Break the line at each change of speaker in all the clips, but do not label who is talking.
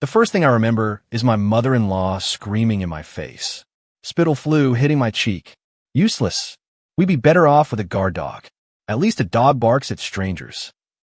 The first thing I remember is my mother-in-law screaming in my face. Spittle flew, hitting my cheek. Useless. We'd be better off with a guard dog. At least a dog barks at strangers.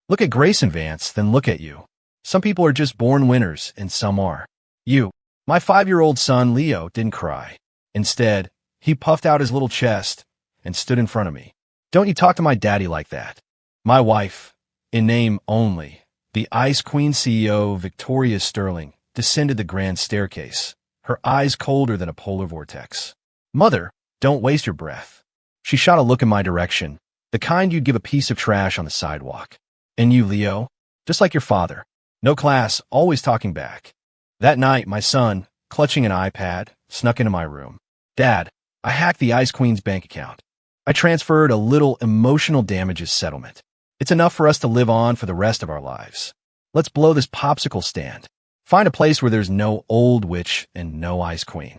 Look at Grace and Vance, then look at you. Some people are just born winners, and some are. You. My 5-year-old son, Leo, didn't cry. Instead, he puffed out his little chest and stood in front of me. Don't you talk to my daddy like that. My wife, in name only, the Ice Queen CEO, Victoria Sterling, descended the grand staircase, her eyes colder than a polar vortex. Mother, don't waste your breath. She shot a look in my direction, the kind you'd give a piece of trash on the sidewalk. And you, Leo, just like your father. No class, always talking back. That night, my son, clutching an iPad, snuck into my room. Dad, I hacked the Ice Queen's bank account. I transferred a little emotional damages settlement. It's enough for us to live on for the rest of our lives. Let's blow this popsicle stand. Find a place where there's no old witch and no Ice Queen.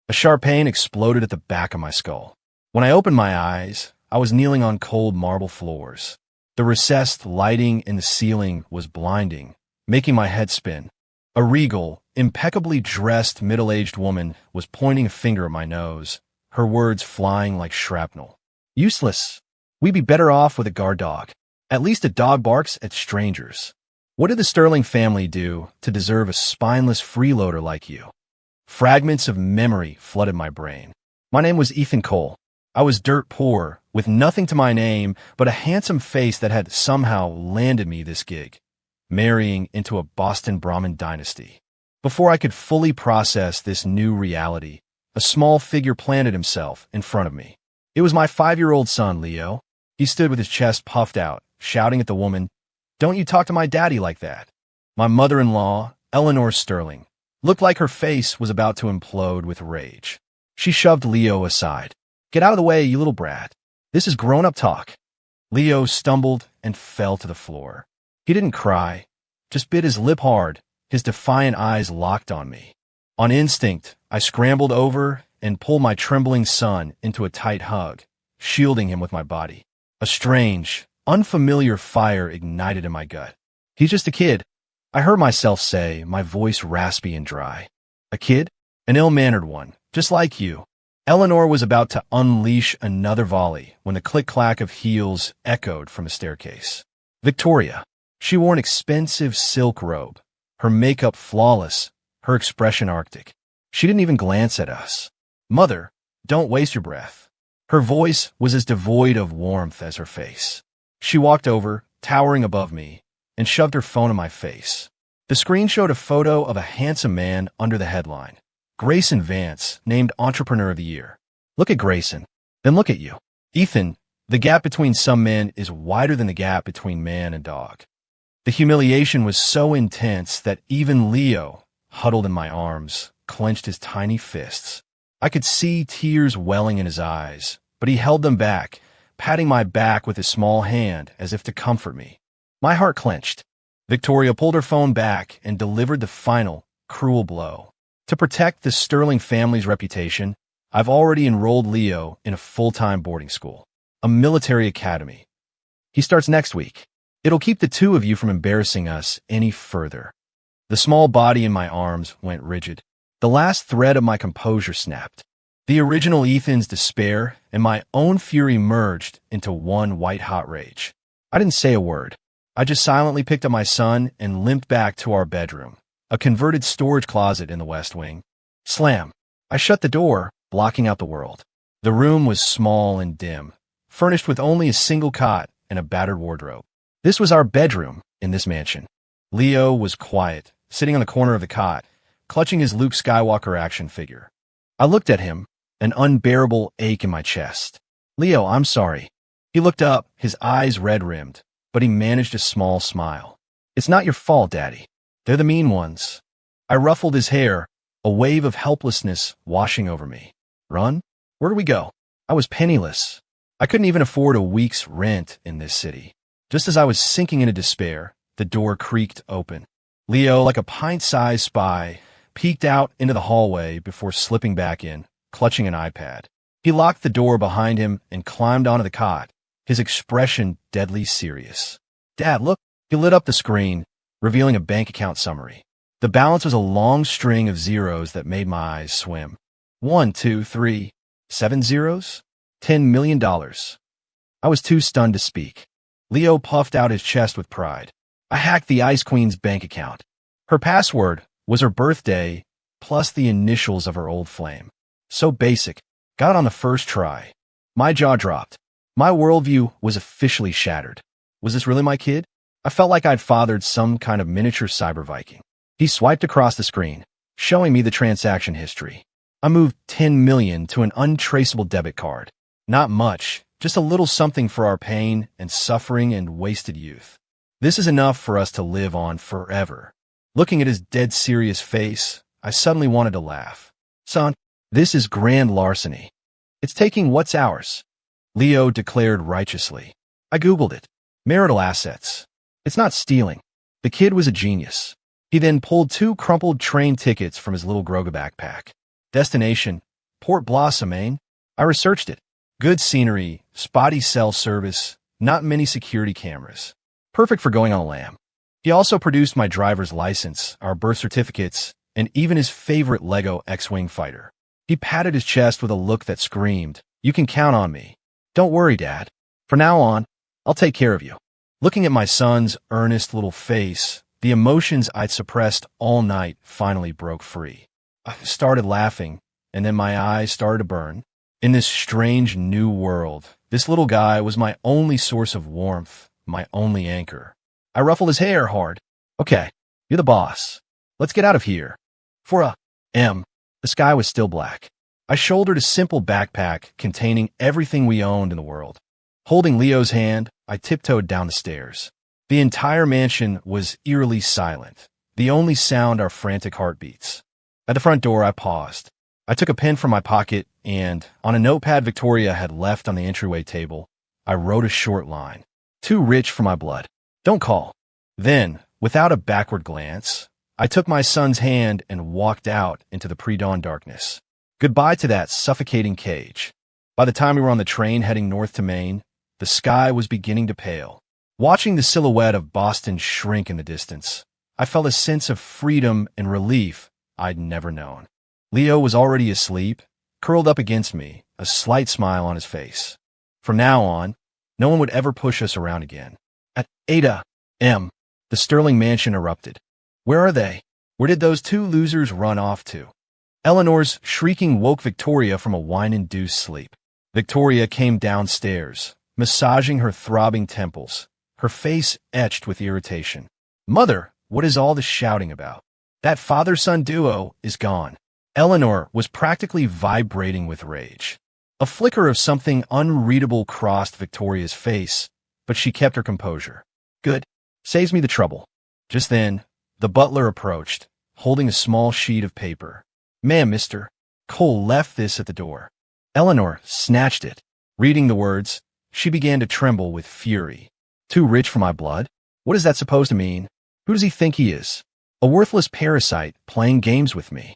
A sharp pain exploded at the back of my skull. When I opened my eyes, I was kneeling on cold marble floors. The recessed lighting in the ceiling was blinding, making my head spin. A regal, impeccably dressed middle-aged woman was pointing a finger at my nose, her words flying like shrapnel. Useless. We'd be better off with a guard dog. At least a dog barks at strangers. What did the Sterling family do to deserve a spineless freeloader like you? Fragments of memory flooded my brain. My name was Ethan Cole. I was dirt poor, with nothing to my name but a handsome face that had somehow landed me this gig, marrying into a Boston Brahmin dynasty. Before I could fully process this new reality, a small figure planted himself in front of me. It was my 5-year-old son, Leo. He stood with his chest puffed out, shouting at the woman, "Don't you talk to my daddy like that." My mother-in-law, Eleanor Sterling, looked like her face was about to implode with rage. She shoved Leo aside. "Get out of the way, you little brat. This is grown-up talk." Leo stumbled and fell to the floor. He didn't cry, just bit his lip hard, his defiant eyes locked on me. On instinct, I scrambled over and pulled my trembling son into a tight hug, shielding him with my body. A strange, unfamiliar fire ignited in my gut. "He's just a kid," I heard myself say, my voice raspy and dry. "A kid? An ill-mannered one, just like you." Eleanor was about to unleash another volley when the click-clack of heels echoed from the staircase. Victoria. She wore an expensive silk robe, her makeup flawless, her expression arctic. She didn't even glance at us. "Mother, don't waste your breath." Her voice was as devoid of warmth as her face. She walked over, towering above me, and shoved her phone in my face. The screen showed a photo of a handsome man under the headline, Grayson Vance, named Entrepreneur of the Year. Look at Grayson, then look at you. Ethan, the gap between some men is wider than the gap between man and dog. The humiliation was so intense that even Leo, huddled in my arms, clenched his tiny fists. I could see tears welling in his eyes, but he held them back, patting my back with his small hand as if to comfort me. My heart clenched. Victoria pulled her phone back and delivered the final, cruel blow. To protect the Sterling family's reputation, I've already enrolled Leo in a full-time boarding school, a military academy. He starts next week. It'll keep the two of you from embarrassing us any further. The small body in my arms went rigid. The last thread of my composure snapped. The original Ethan's despair and my own fury merged into one white-hot rage. I didn't say a word. I just silently picked up my son and limped back to our bedroom, a converted storage closet in the West Wing. Slam. I shut the door, blocking out the world. The room was small and dim, furnished with only a single cot and a battered wardrobe. This was our bedroom in this mansion. Leo was quiet, sitting on the corner of the cot, clutching his Luke Skywalker action figure. I looked at him, an unbearable ache in my chest. "Leo, I'm sorry." He looked up, his eyes red-rimmed, but he managed a small smile. "It's not your fault, Daddy. They're the mean ones." I ruffled his hair, a wave of helplessness washing over me. Run? Where do we go? I was penniless. I couldn't even afford a week's rent in this city. Just as I was sinking into despair, the door creaked open. Leo, like a pint-sized spy, peeked out into the hallway before slipping back in, clutching an iPad. He locked the door behind him and climbed onto the cot, his expression deadly serious. "Dad, look." He lit up the screen, revealing a bank account summary. The balance was a long string of zeros that made my eyes swim. 1, 2, 3, 7 zeros? $10 million. I was too stunned to speak. Leo puffed out his chest with pride. I hacked the Ice Queen's bank account. Her password was her birthday plus the initials of her old flame. So basic. Got it on the first try. My jaw dropped. My worldview was officially shattered. Was this really my kid? I felt like I'd fathered some kind of miniature cyber Viking. He swiped across the screen, showing me the transaction history. I moved $10 million to an untraceable debit card. Not much, just a little something for our pain and suffering and wasted youth. This is enough for us to live on forever. Looking at his dead serious face, I suddenly wanted to laugh. Son, this is grand larceny. It's taking what's ours, Leo declared righteously. I Googled it. Marital assets. It's not stealing. The kid was a genius. He then pulled 2 crumpled train tickets from his little Groga backpack. Destination, Port Blossom, Maine. I researched it. Good scenery, spotty cell service, not many security cameras. Perfect for going on a lam. He also produced my driver's license, our birth certificates, and even his favorite Lego X-Wing fighter. He patted his chest with a look that screamed, "You can count on me. Don't worry, Dad. From now on, I'll take care of you." Looking at my son's earnest little face, the emotions I'd suppressed all night finally broke free. I started laughing, and then my eyes started to burn. In this strange new world, this little guy was my only source of warmth, my only anchor. I ruffled his hair hard. "Okay, you're the boss. Let's get out of here." For a M. The sky was still black. I shouldered a simple backpack containing everything we owned in the world. Holding Leo's hand, I tiptoed down the stairs. The entire mansion was eerily silent, the only sound our frantic heartbeats. At the front door, I paused. I took a pen from my pocket and, on a notepad Victoria had left on the entryway table, I wrote a short line. Too rich for my blood. Don't call. Then, without a backward glance, I took my son's hand and walked out into the pre-dawn darkness. Goodbye to that suffocating cage. By the time we were on the train heading north to Maine, the sky was beginning to pale. Watching the silhouette of Boston shrink in the distance, I felt a sense of freedom and relief I'd never known. Leo was already asleep, curled up against me, a slight smile on his face. From now on, no one would ever push us around again. At 8 a.m., the Sterling mansion erupted. Where are they? Where did those 2 losers run off to? Eleanor's shrieking woke Victoria from a wine-induced sleep. Victoria came downstairs, massaging her throbbing temples, her face etched with irritation. "Mother, what is all this shouting about? That father-son duo is gone." Eleanor was practically vibrating with rage. A flicker of something unreadable crossed Victoria's face, but she kept her composure. "Good. Saves me the trouble." Just then, the butler approached, holding a small sheet of paper. "Ma'am, Mr. Cole left this at the door." Eleanor snatched it. Reading the words, she began to tremble with fury. "Too rich for my blood? What is that supposed to mean? Who does he think he is? A worthless parasite playing games with me."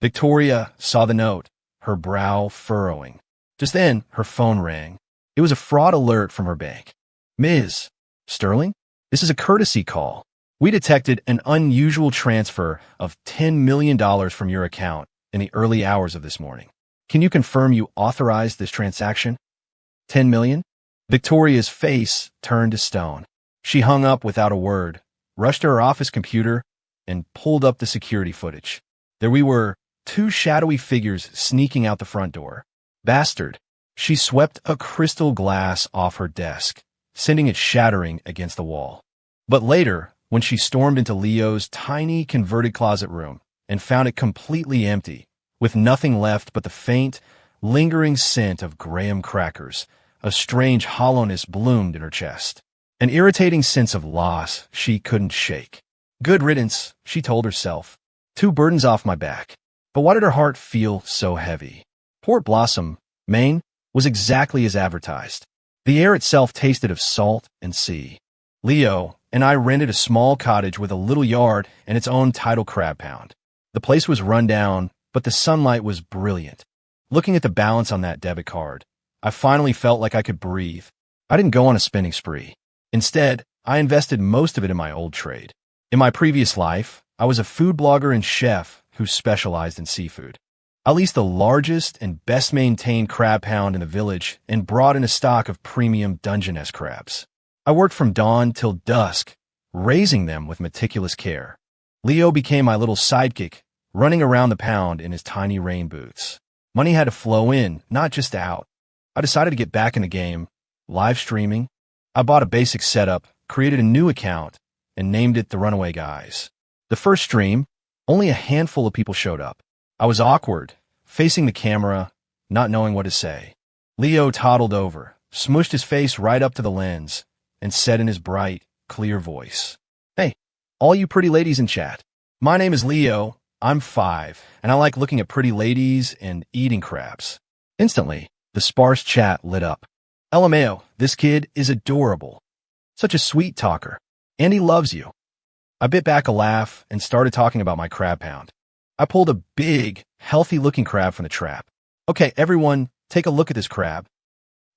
Victoria saw the note, her brow furrowing. Just then, her phone rang. It was a fraud alert from her bank. "Ms. Sterling, this is a courtesy call. We detected an unusual transfer of $10 million from your account in the early hours of this morning. Can you confirm you authorized this transaction?" $10 million? Victoria's face turned to stone. She hung up without a word, rushed to her office computer, and pulled up the security footage. There we were, 2 shadowy figures sneaking out the front door. Bastard. She swept a crystal glass off her desk, sending it shattering against the wall. But later, when she stormed into Leo's tiny converted closet room and found it completely empty, with nothing left but the faint, lingering scent of graham crackers, a strange hollowness bloomed in her chest. An irritating sense of loss she couldn't shake. Good riddance, she told herself. 2 burdens off my back. But why did her heart feel so heavy? Port Blossom, Maine, was exactly as advertised. The air itself tasted of salt and sea. Leo and I rented a small cottage with a little yard and its own tidal crab pound. The place was run down, but the sunlight was brilliant. Looking at the balance on that debit card, I finally felt like I could breathe. I didn't go on a spending spree. Instead, I invested most of it in my old trade. In my previous life, I was a food blogger and chef who specialized in seafood. I leased the largest and best-maintained crab pound in the village and brought in a stock of premium Dungeness crabs. I worked from dawn till dusk, raising them with meticulous care. Leo became my little sidekick, running around the pound in his tiny rain boots. Money had to flow in, not just out. I decided to get back in the game, live streaming. I bought a basic setup, created a new account, and named it The Runaway Guys. The first stream, only a handful of people showed up. I was awkward, facing the camera, not knowing what to say. Leo toddled over, smushed his face right up to the lens, and said in his bright, clear voice, "Hey, all you pretty ladies in chat. My name is Leo, I'm 5, and I like looking at pretty ladies and eating crabs." Instantly, the sparse chat lit up. LMAO, this kid is adorable. Such a sweet talker. And he loves you. I bit back a laugh and started talking about my crab pound. I pulled a big, healthy-looking crab from the trap. "Okay, everyone, take a look at this crab."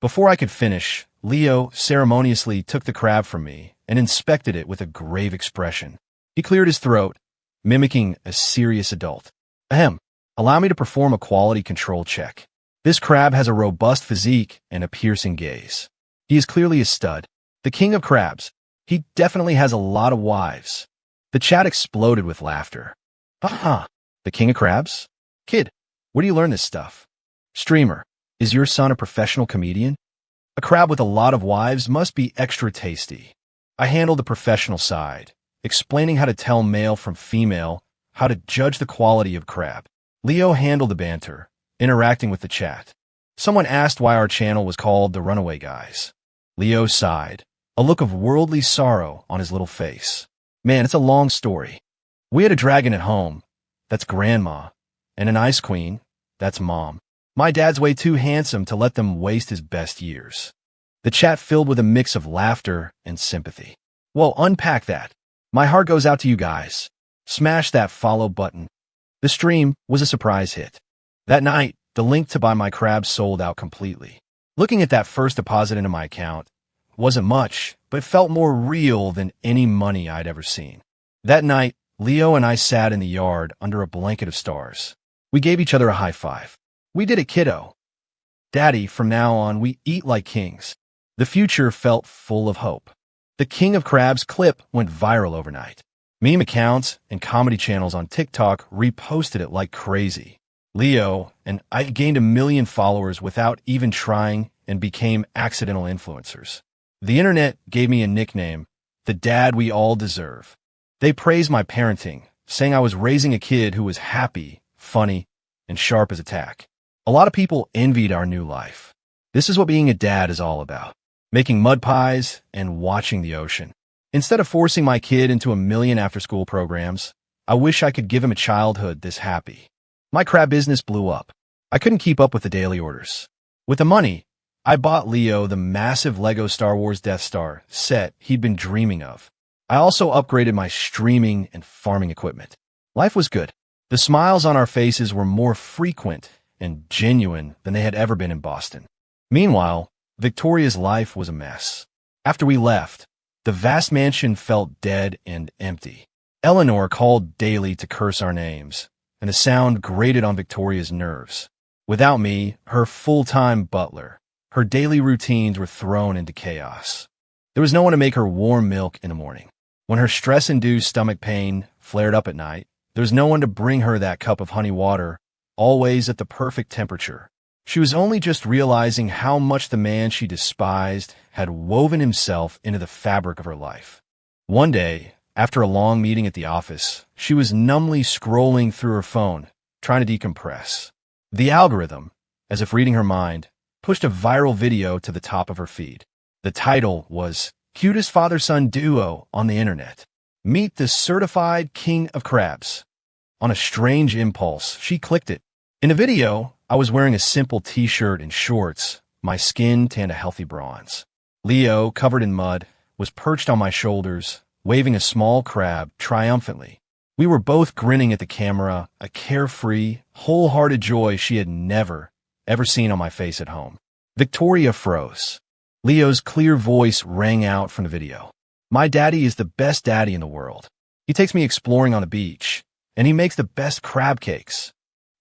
Before I could finish, Leo ceremoniously took the crab from me and inspected it with a grave expression. He cleared his throat, mimicking a serious adult. "Ahem, allow me to perform a quality control check. This crab has a robust physique and a piercing gaze. He is clearly a stud. The king of crabs. He definitely has a lot of wives." The chat exploded with laughter. "Haha, the king of crabs? Kid, where do you learn this stuff?" "Streamer, is your son a professional comedian? A crab with a lot of wives must be extra tasty." I handled the professional side, explaining how to tell male from female, how to judge the quality of crab. Leo handled the banter, interacting with the chat. Someone asked why our channel was called The Runaway Guys. Leo sighed, a look of worldly sorrow on his little face. "Man, it's a long story. We had a dragon at home. That's grandma. And an ice queen. That's mom. My dad's way too handsome to let them waste his best years." The chat filled with a mix of laughter and sympathy. Well, unpack that. My heart goes out to you guys. Smash that follow button. The stream was a surprise hit. That night, the link to buy my crabs sold out completely. Looking at that first deposit into my account, wasn't much, but felt more real than any money I'd ever seen. That night, Leo and I sat in the yard under a blanket of stars. We gave each other a high five. "We did it, kiddo. Daddy, from now on, we eat like kings." The future felt full of hope. The King of Crabs clip went viral overnight. Meme accounts and comedy channels on TikTok reposted it like crazy. Leo and I gained 1 million followers without even trying and became accidental influencers. The internet gave me a nickname, the dad we all deserve. They praised my parenting, saying I was raising a kid who was happy, funny, and sharp as a tack. A lot of people envied our new life. This is what being a dad is all about. Making mud pies and watching the ocean. Instead of forcing my kid into 1 million after-school programs, I wish I could give him a childhood this happy. My crab business blew up. I couldn't keep up with the daily orders. With the money, I bought Leo the massive Lego Star Wars Death Star set he'd been dreaming of. I also upgraded my streaming and farming equipment. Life was good. The smiles on our faces were more frequent and genuine than they had ever been in Boston. Meanwhile, Victoria's life was a mess. After we left, the vast mansion felt dead and empty. Eleanor called daily to curse our names, and the sound grated on Victoria's nerves. Without me, her full-time butler, her daily routines were thrown into chaos. There was no one to make her warm milk in the morning. When her stress-induced stomach pain flared up at night, there was no one to bring her that cup of honey water, always at the perfect temperature. She was only just realizing how much the man she despised had woven himself into the fabric of her life. One day, after a long meeting at the office, she was numbly scrolling through her phone, trying to decompress. The algorithm, as if reading her mind, pushed a viral video to the top of her feed. The title was Cutest Father-Son Duo on the Internet. Meet the certified king of crabs. On a strange impulse, she clicked it. In the video, I was wearing a simple t-shirt and shorts, my skin tanned a healthy bronze. Leo, covered in mud, was perched on my shoulders, waving a small crab triumphantly. We were both grinning at the camera, a carefree, wholehearted joy she had never, ever seen on my face at home. Victoria froze. Leo's clear voice rang out from the video. "My daddy is the best daddy in the world. He takes me exploring on the beach, and he makes the best crab cakes.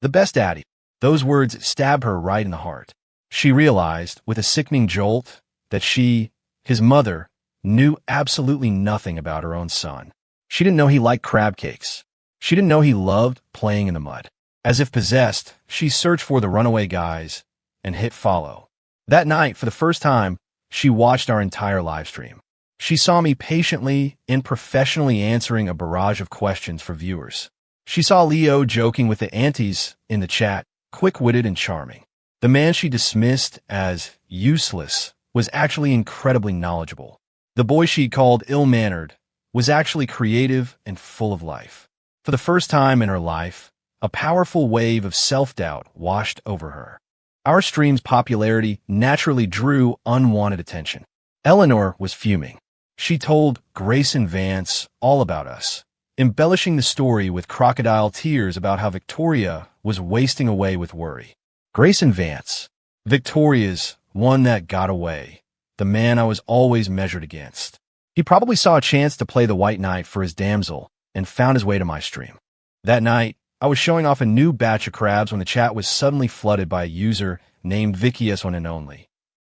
The best daddy. Those words stab her right in the heart. She realized, with a sickening jolt, that she, his mother, knew absolutely nothing about her own son. She didn't know he liked crab cakes. She didn't know he loved playing in the mud. As if possessed, she searched for the runaway guys and hit follow. That night, for the first time, she watched our entire live stream. She saw me patiently and professionally answering a barrage of questions for viewers. She saw Leo joking with the aunties in the chat, quick-witted and charming. The man she dismissed as useless was actually incredibly knowledgeable. The boy she called ill-mannered was actually creative and full of life. For the first time in her life, a powerful wave of self-doubt washed over her. Our stream's popularity naturally drew unwanted attention. Eleanor was fuming. She told Grayson Vance all about us, embellishing the story with crocodile tears about how Victoria was wasting away with worry. Grayson Vance, Victoria's one that got away, the man I was always measured against. He probably saw a chance to play the white knight for his damsel and found his way to my stream. That night, I was showing off a new batch of crabs when the chat was suddenly flooded by a user named Vicky S1 and only.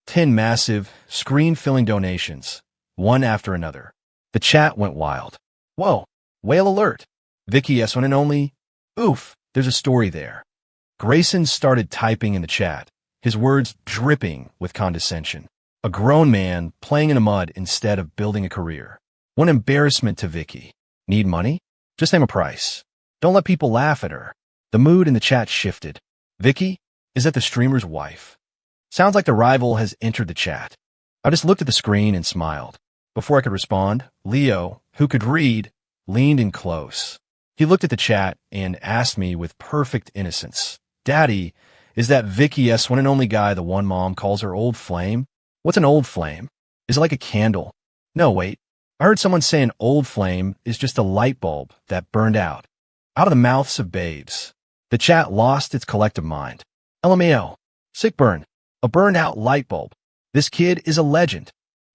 10 massive, screen-filling donations, one after another. The chat went wild. Whoa, whale alert. Vicky S1 and only. Oof, there's a story there. Grayson started typing in the chat, his words dripping with condescension. A grown man playing in the mud instead of building a career. What embarrassment to Vicky. Need money? Just name a price. Don't let people laugh at her. The mood in the chat shifted. Vicky? Is that the streamer's wife? Sounds like the rival has entered the chat. I just looked at the screen and smiled. Before I could respond, Leo, who could read, leaned in close. He looked at the chat and asked me with perfect innocence, Daddy, is that Vicky S one and only guy the one mom calls her old flame? What's an old flame? Is it like a candle? No, wait. I heard someone say an old flame is just a light bulb that burned out. Out of the mouths of babes. The chat lost its collective mind. LMAO. Sick burn. A burned out light bulb. This kid is a legend.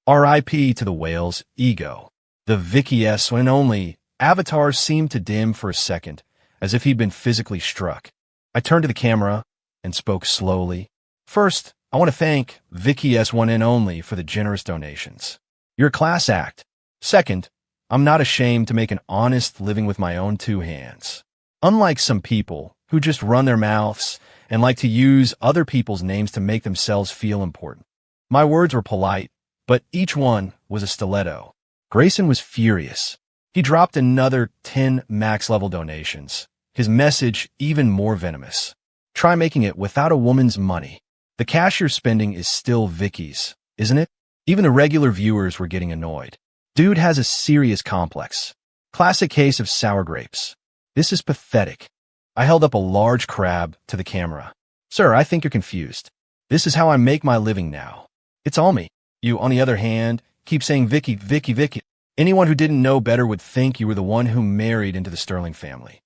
R.I.P. to the whale's ego. The Vicky S one and only avatar seemed to dim for a second, as if he'd been physically struck. I turned to the camera and spoke slowly. First, I want to thank Vicky S1 and only for the generous donations. You're a class act. Second, I'm not ashamed to make an honest living with my own two hands. Unlike some people who just run their mouths and like to use other people's names to make themselves feel important. My words were polite, but each one was a stiletto. Grayson was furious. He dropped another 10 max-level donations, his message even more venomous. Try making it without a woman's money. The cash you're spending is still Vicky's, isn't it? Even the regular viewers were getting annoyed. Dude has a serious complex. Classic case of sour grapes. This is pathetic. I held up a large crab to the camera. Sir, I think you're confused. This is how I make my living now. It's all me. You, on the other hand, keep saying Vicky, Vicky, Vicky. Anyone who didn't know better would think you were the one who married into the Sterling family.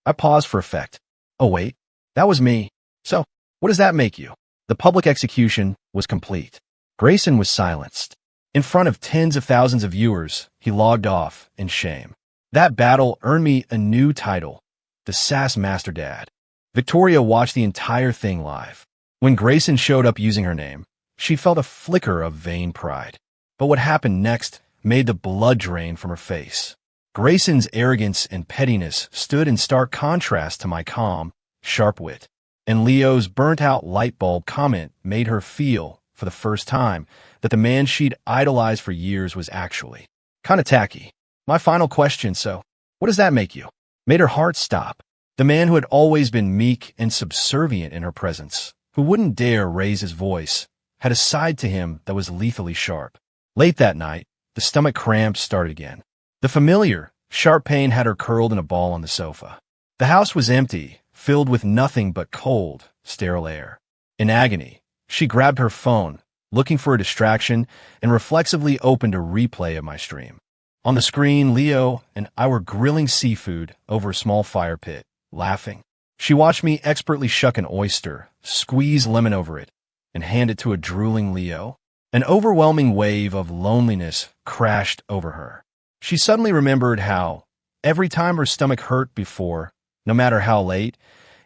I paused for effect. Oh, wait. That was me. So, what does that make you? The public execution was complete. Grayson was silenced. In front of tens of thousands of viewers, he logged off in shame. That battle earned me a new title, the Sass Master Dad. Victoria watched the entire thing live. When Grayson showed up using her name, she felt a flicker of vain pride. But what happened next made the blood drain from her face. Grayson's arrogance and pettiness stood in stark contrast to my calm, sharp wit. And Leo's burnt-out light bulb comment made her feel, for the first time, that the man she'd idolized for years was actually kind of tacky. My final question, so, what does that make you? Made her heart stop. The man who had always been meek and subservient in her presence, who wouldn't dare raise his voice, had a side to him that was lethally sharp. Late that night, the stomach cramps started again. The familiar, sharp pain had her curled in a ball on the sofa. The house was empty, filled with nothing but cold, sterile air. In agony, she grabbed her phone, looking for a distraction, and reflexively opened a replay of my stream. On the screen, Leo and I were grilling seafood over a small fire pit, laughing. She watched me expertly shuck an oyster, squeeze lemon over it, and hand it to a drooling Leo. An overwhelming wave of loneliness crashed over her. She suddenly remembered how, Every time her stomach hurt before, no matter how late,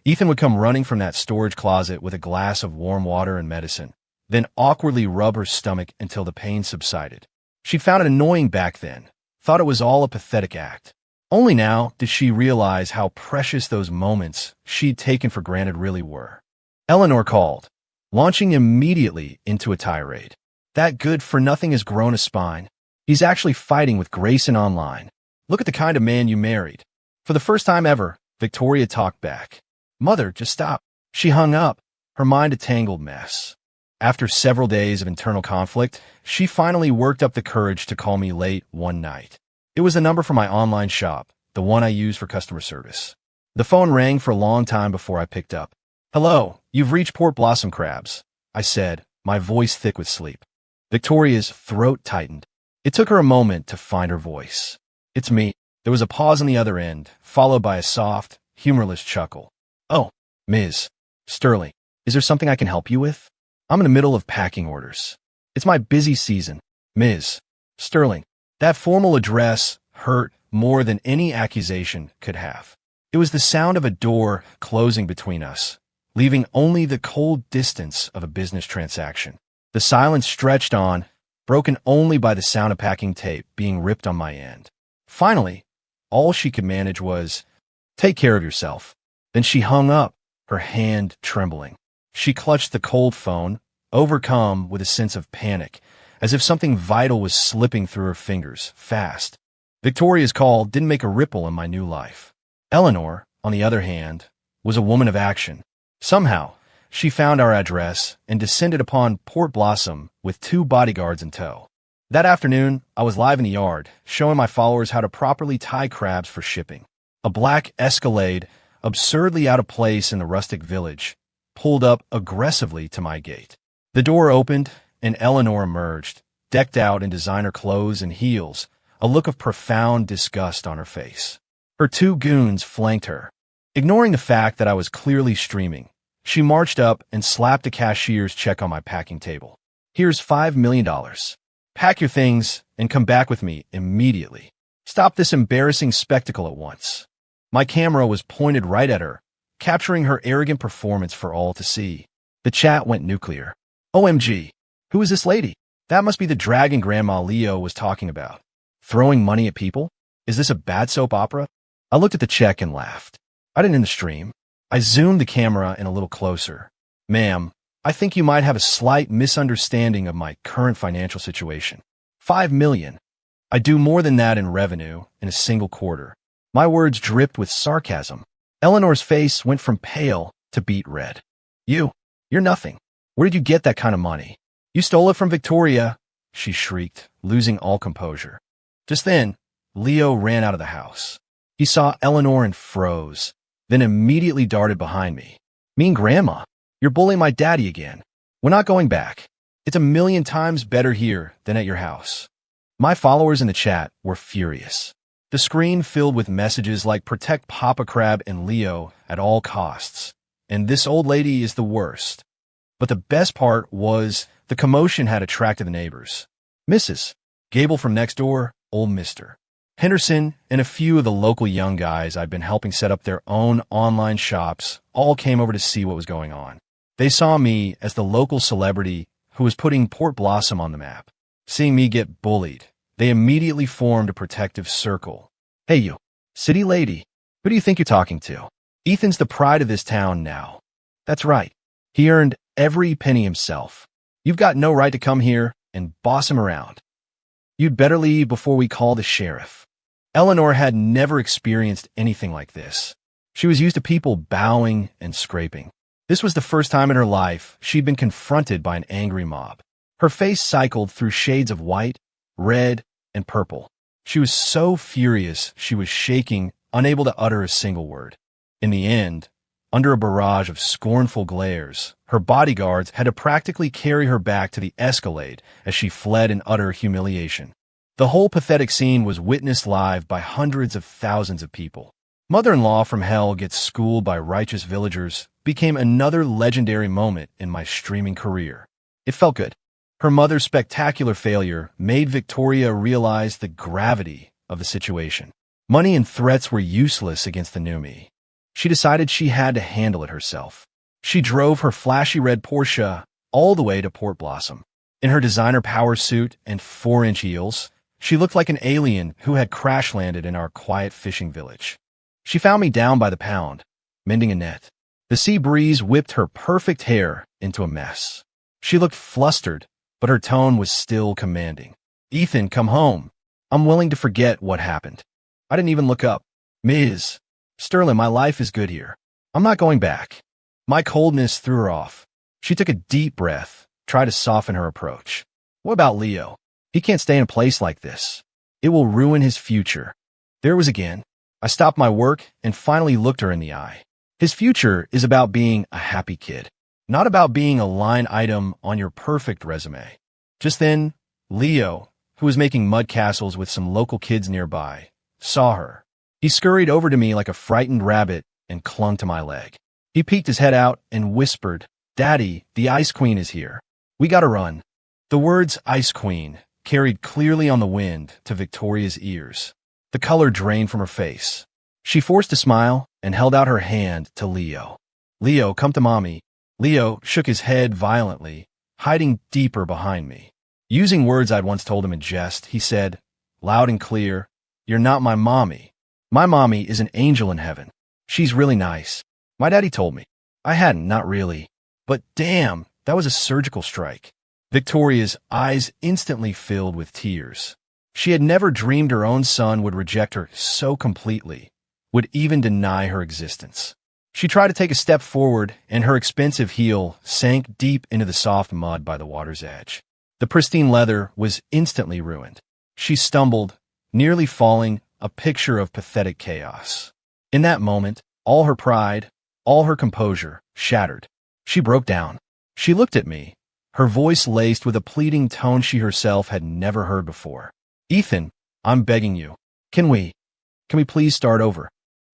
Ethan would come running from that storage closet with a glass of warm water and medicine, then awkwardly rub her stomach until the pain subsided. She found it annoying back then, thought it was all a pathetic act. Only now did she realize how precious those moments she'd taken for granted really were. Eleanor called, launching immediately into a tirade. That good-for-nothing has grown a spine. He's actually fighting with Grayson online. Look at the kind of man you married. For the first time ever, Victoria talked back. Mother, just stop. She hung up, her mind a tangled mess. After several days of internal conflict, she finally worked up the courage to call me late one night. It was the number from my online shop, the one I use for customer service. The phone rang for a long time before I picked up. Hello, you've reached Port Blossom Crabs, I said, my voice thick with sleep. Victoria's throat tightened. It took her a moment to find her voice. It's me. There was a pause on the other end, followed by a soft, humorless chuckle. Oh, Ms. Sterling, is there something I can help you with? I'm in the middle of packing orders. It's my busy season, Ms. Sterling. That formal address hurt more than any accusation could have. It was the sound of a door closing between us, leaving only the cold distance of a business transaction. The silence stretched on, broken only by the sound of packing tape being ripped on my end. Finally, all she could manage was, "Take care of yourself." Then she hung up, her hand trembling. She clutched the cold phone, overcome with a sense of panic, as if something vital was slipping through her fingers, fast. Victoria's call didn't make a ripple in my new life. Eleanor, on the other hand, was a woman of action. Somehow, she found our address and descended upon Port Blossom with 2 bodyguards in tow. That afternoon, I was live in the yard, showing my followers how to properly tie crabs for shipping. A black Escalade, absurdly out of place in the rustic village, pulled up aggressively to my gate. The door opened, and Eleanor emerged, decked out in designer clothes and heels, a look of profound disgust on her face. Her 2 goons flanked her. Ignoring the fact that I was clearly streaming, she marched up and slapped a cashier's check on my packing table. "Here's $5 million. Pack your things and come back with me immediately. Stop this embarrassing spectacle at once." My camera was pointed right at her, capturing her arrogant performance for all to see. The chat went nuclear. OMG, who is this lady? That must be the dragon Grandma Leo was talking about. Throwing money at people? Is this a bad soap opera? I looked at the check and laughed. I didn't end the stream. I zoomed the camera in a little closer. "Ma'am, I think you might have a slight misunderstanding of my current financial situation. $5 million. I do more than that in revenue in a single quarter." My words dripped with sarcasm. Eleanor's face went from pale to beet red. You're nothing. Where did you get that kind of money? You stole it from Victoria," she shrieked, losing all composure. Just then, Leo ran out of the house. He saw Eleanor and froze, then immediately darted behind me. "Mean Grandma, you're bullying my daddy again. We're not going back. It's 1,000,000 times better here than at your house." My followers in the chat were furious. The screen filled with messages like "Protect Papa Crab and Leo at all costs," and "This old lady is the worst." But the best part was the commotion had attracted the neighbors. Mrs. Gable from next door, old Mr. Henderson, and a few of the local young guys I'd been helping set up their own online shops all came over to see what was going on. They saw me as the local celebrity who was putting Port Blossom on the map. Seeing me get bullied, they immediately formed a protective circle. "Hey you, city lady, who do you think you're talking to? Ethan's the pride of this town now. That's right. He earned every penny himself. You've got no right to come here and boss him around. You'd better leave before we call the sheriff." Eleanor had never experienced anything like this. She was used to people bowing and scraping. This was the first time in her life she'd been confronted by an angry mob. Her face cycled through shades of white, red, and purple. She was so furious she was shaking, unable to utter a single word. In the end, under a barrage of scornful glares, her bodyguards had to practically carry her back to the Escalade as she fled in utter humiliation. The whole pathetic scene was witnessed live by hundreds of thousands of people. Mother-in-law from hell gets schooled by righteous villagers became another legendary moment in my streaming career. It felt good. Her mother's spectacular failure made Victoria realize the gravity of the situation. Money and threats were useless against the new me. She decided she had to handle it herself. She drove her flashy red Porsche all the way to Port Blossom. In her designer power suit and 4-inch heels, she looked like an alien who had crash-landed in our quiet fishing village. She found me down by the pound, mending a net. The sea breeze whipped her perfect hair into a mess. She looked flustered, but her tone was still commanding. "Ethan, come home. I'm willing to forget what happened." I didn't even look up. "Ms. Sterling, my life is good here. I'm not going back." My coldness threw her off. She took a deep breath, tried to soften her approach. "What about Leo? He can't stay in a place like this. It will ruin his future." There it was again. I stopped my work and finally looked her in the eye. His future is about being a happy kid, not about being a line item on your perfect resume. Just then, Leo, who was making mud castles with some local kids nearby, saw her. He scurried over to me like a frightened rabbit and clung to my leg. He peeked his head out and whispered, "Daddy, the Ice Queen is here. We gotta run." The words Ice Queen carried clearly on the wind to Victoria's ears. The color drained from her face. She forced a smile and held out her hand to Leo. "Leo, come to mommy." Leo shook his head violently, hiding deeper behind me. Using words I'd once told him in jest, he said, loud and clear, "You're not my mommy. My mommy is an angel in heaven. She's really nice. My daddy told me." I hadn't, not really. But damn, that was a surgical strike. Victoria's eyes instantly filled with tears. She had never dreamed her own son would reject her so completely, would even deny her existence. She tried to take a step forward, and her expensive heel sank deep into the soft mud by the water's edge. The pristine leather was instantly ruined. She stumbled, nearly falling, a picture of pathetic chaos. In that moment, all her pride, all her composure, shattered. She broke down. She looked at me, her voice laced with a pleading tone she herself had never heard before. "Ethan, I'm begging you. Can we please start over?"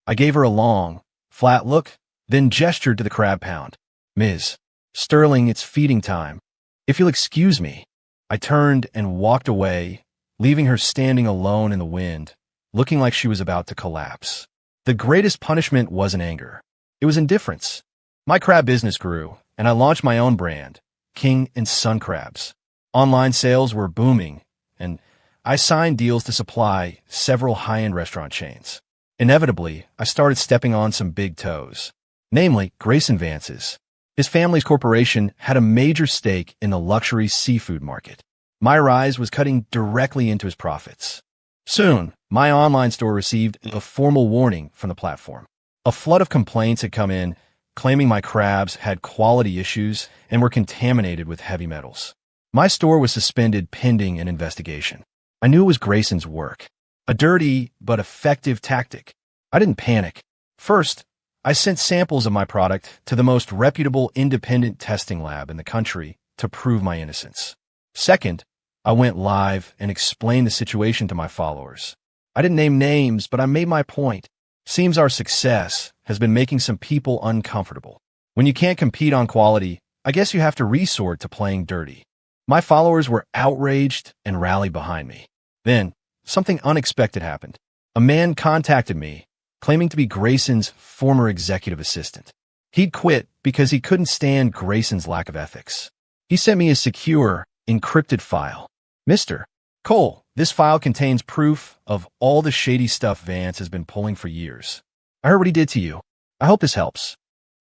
I gave her a long, flat look, then gestured to the crab pound. "Ms. Sterling, it's feeding time. If you'll excuse me." I turned and walked away, leaving her standing alone in the wind, looking like she was about to collapse. The greatest punishment wasn't anger. It was indifference. My crab business grew, and I launched my own brand, King and Sun Crabs. Online sales were booming, and I signed deals to supply several high-end restaurant chains. Inevitably, I started stepping on some big toes, namely Grayson Vance's. His family's corporation had a major stake in the luxury seafood market. My rise was cutting directly into his profits. Soon, my online store received a formal warning from the platform. A flood of complaints had come in, claiming my crabs had quality issues and were contaminated with heavy metals. My store was suspended pending an investigation. I knew it was Grayson's work, a dirty but effective tactic. I didn't panic. First, I sent samples of my product to the most reputable independent testing lab in the country to prove my innocence. Second, I went live and explained the situation to my followers. I didn't name names, but I made my point. Seems our success has been making some people uncomfortable. When you can't compete on quality, I guess you have to resort to playing dirty. My followers were outraged and rallied behind me. Then, something unexpected happened. A man contacted me, claiming to be Grayson's former executive assistant. He'd quit because he couldn't stand Grayson's lack of ethics. He sent me a secure, encrypted file. "Mr. Cole, this file contains proof of all the shady stuff Vance has been pulling for years. I heard what he did to you. I hope this helps."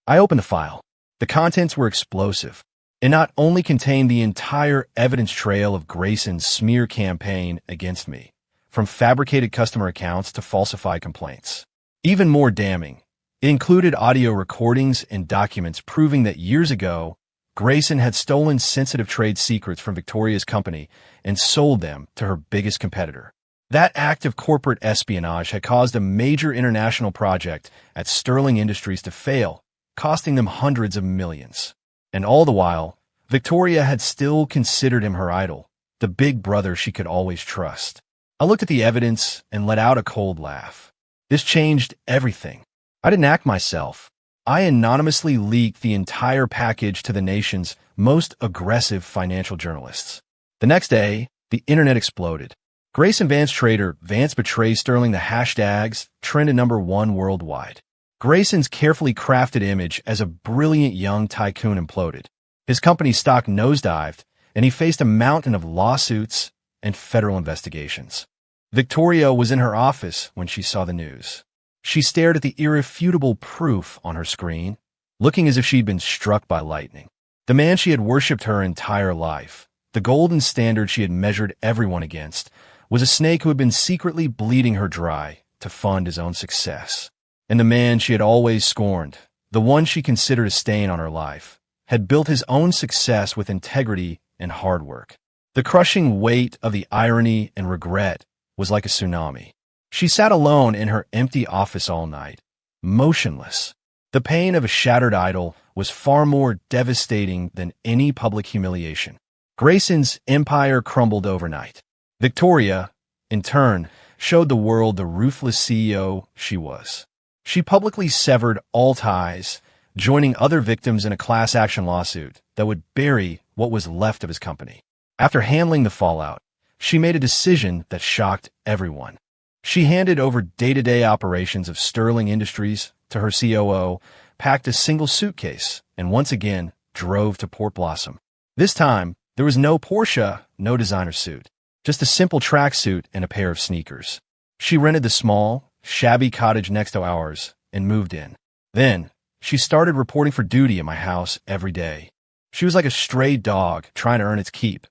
I opened the file. The contents were explosive. It not only contained the entire evidence trail of Grayson's smear campaign against me, from fabricated customer accounts to falsified complaints. Even more damning, it included audio recordings and documents proving that years ago, Grayson had stolen sensitive trade secrets from Victoria's company and sold them to her biggest competitor. That act of corporate espionage had caused a major international project at Sterling Industries to fail, costing them hundreds of millions. And all the while, Victoria had still considered him her idol, the big brother she could always trust. I looked at the evidence and let out a cold laugh. This changed everything. I didn't act myself. I anonymously leaked the entire package to the nation's most aggressive financial journalists. The next day, the internet exploded. Grace and Vance Trader, Vance betrays Sterling. The hashtags trended #1 worldwide. Grayson's carefully crafted image as a brilliant young tycoon imploded. His company's stock nosedived, and he faced a mountain of lawsuits and federal investigations. Victoria was in her office when she saw the news. She stared at the irrefutable proof on her screen, looking as if she'd been struck by lightning. The man she had worshipped her entire life, the golden standard she had measured everyone against, was a snake who had been secretly bleeding her dry to fund his own success. And the man she had always scorned, the one she considered a stain on her life, had built his own success with integrity and hard work. The crushing weight of the irony and regret was like a tsunami. She sat alone in her empty office all night, motionless. The pain of a shattered idol was far more devastating than any public humiliation. Grayson's empire crumbled overnight. Victoria, in turn, showed the world the ruthless CEO she was. She publicly severed all ties, joining other victims in a class action lawsuit that would bury what was left of his company. After handling the fallout, she made a decision that shocked everyone. She handed over day-to-day operations of Sterling Industries to her COO, packed a single suitcase, and once again drove to Port Blossom. This time, there was no Porsche, no designer suit, just a simple tracksuit and a pair of sneakers. She rented the small, shabby cottage next to ours and moved in. Then, she started reporting for duty at my house every day. She was like a stray dog trying to earn its keep,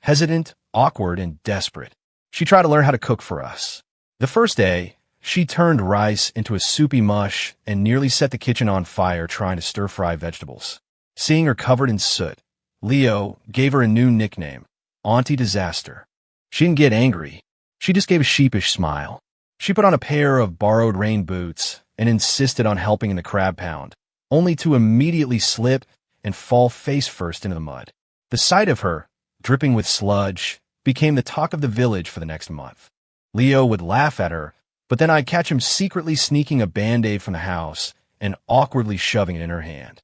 hesitant, awkward, and desperate. She tried to learn how to cook for us. The first day, she turned rice into a soupy mush and nearly set the kitchen on fire trying to stir-fry vegetables. Seeing her covered in soot, Leo gave her a new nickname, Auntie Disaster. She didn't get angry. She just gave a sheepish smile. She put on a pair of borrowed rain boots and insisted on helping in the crab pound, only to immediately slip and fall face first into the mud. The sight of her, dripping with sludge, became the talk of the village for the next month. Leo would laugh at her, but then I'd catch him secretly sneaking a Band-Aid from the house and awkwardly shoving it in her hand.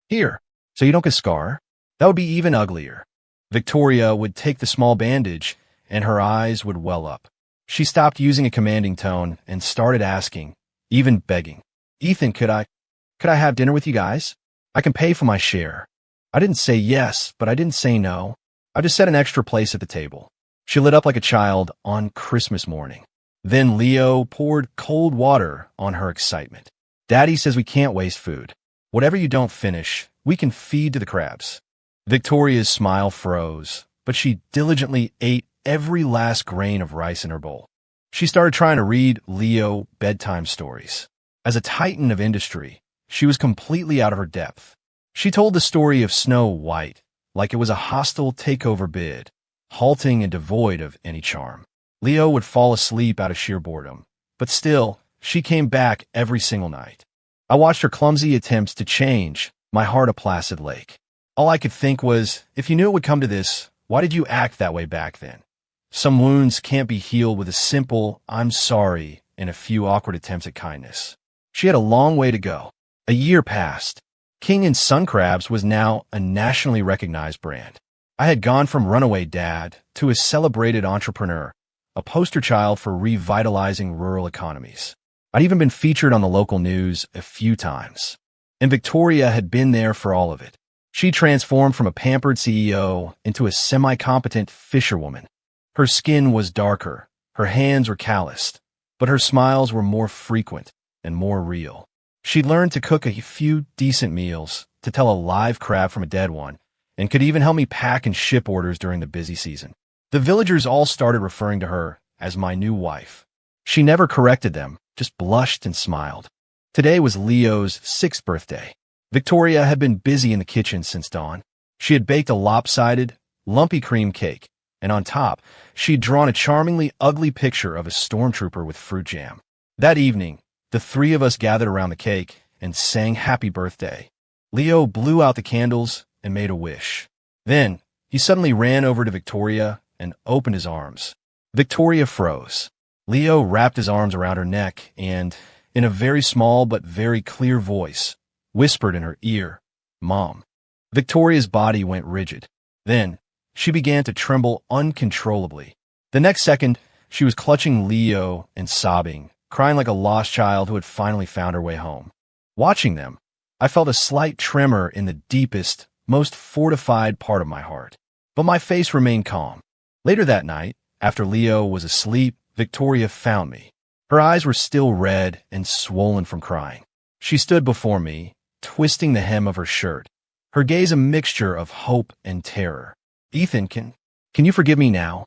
Here, so you don't get a scar. That would be even uglier. Victoria would take the small bandage, and her eyes would well up. She stopped using a commanding tone and started asking, even begging, Ethan, could I have dinner with you guys? I can pay for my share. I didn't say yes, but I didn't say no. I just set an extra place at the table. She lit up like a child on Christmas morning. Then Leo poured cold water on her excitement. Daddy says we can't waste food. Whatever you don't finish, we can feed to the crabs. Victoria's smile froze, but she diligently ate every last grain of rice in her bowl. She started trying to read Leo bedtime stories. As a titan of industry, she was completely out of her depth. She told the story of Snow White like it was a hostile takeover bid, halting and devoid of any charm. Leo would fall asleep out of sheer boredom, but still, she came back every single night. I watched her clumsy attempts to change, my heart a placid lake. All I could think was, if you knew it would come to this, why did you act that way back then? Some wounds can't be healed with a simple, I'm sorry, and a few awkward attempts at kindness. She had a long way to go. A year passed. King and Sun Crabs was now a nationally recognized brand. I had gone from runaway dad to a celebrated entrepreneur, a poster child for revitalizing rural economies. I'd even been featured on the local news a few times. And Victoria had been there for all of it. She transformed from a pampered CEO into a semi-competent fisherwoman. Her skin was darker, her hands were calloused, but her smiles were more frequent and more real. She'd learned to cook a few decent meals, to tell a live crab from a dead one, and could even help me pack and ship orders during the busy season. The villagers all started referring to her as my new wife. She never corrected them, just blushed and smiled. Today was Leo's 6th birthday. Victoria had been busy in the kitchen since dawn. She had baked a lopsided, lumpy cream cake, and on top, she'd drawn a charmingly ugly picture of a stormtrooper with fruit jam. That evening, the three of us gathered around the cake and sang happy birthday. Leo blew out the candles and made a wish. Then, he suddenly ran over to Victoria and opened his arms. Victoria froze. Leo wrapped his arms around her neck and, in a very small but very clear voice, whispered in her ear, Mom. Victoria's body went rigid. Then, she began to tremble uncontrollably. The next second, She was clutching Leo and sobbing, crying like a lost child who had finally found her way home. Watching them, I felt a slight tremor in the deepest, most fortified part of my heart. But my face remained calm. Later that night, after Leo was asleep, Victoria found me. Her eyes were still red and swollen from crying. She stood before me, twisting the hem of her shirt, her gaze a mixture of hope and terror. "Ethan, can you forgive me now?"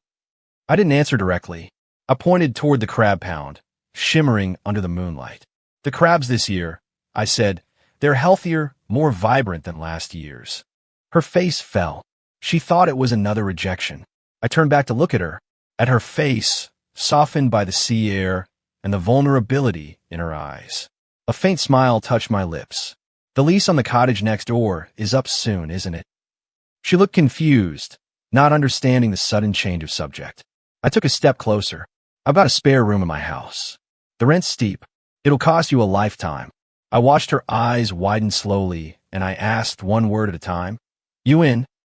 I didn't answer directly. I pointed toward the crab pound, shimmering under the moonlight. "The crabs this year," I said, "they're healthier, more vibrant than last year's." Her face fell. She thought it was another rejection. I turned back to look at her face, softened by the sea air and the vulnerability in her eyes. A faint smile touched my lips. "The lease on the cottage next door is up soon, isn't it?" She looked confused, not understanding the sudden change of subject. I took a step closer. "I've got a spare room in my house. The rent's steep. It'll cost you a lifetime." I watched her eyes widen slowly, and I asked one word at a time, "You in?"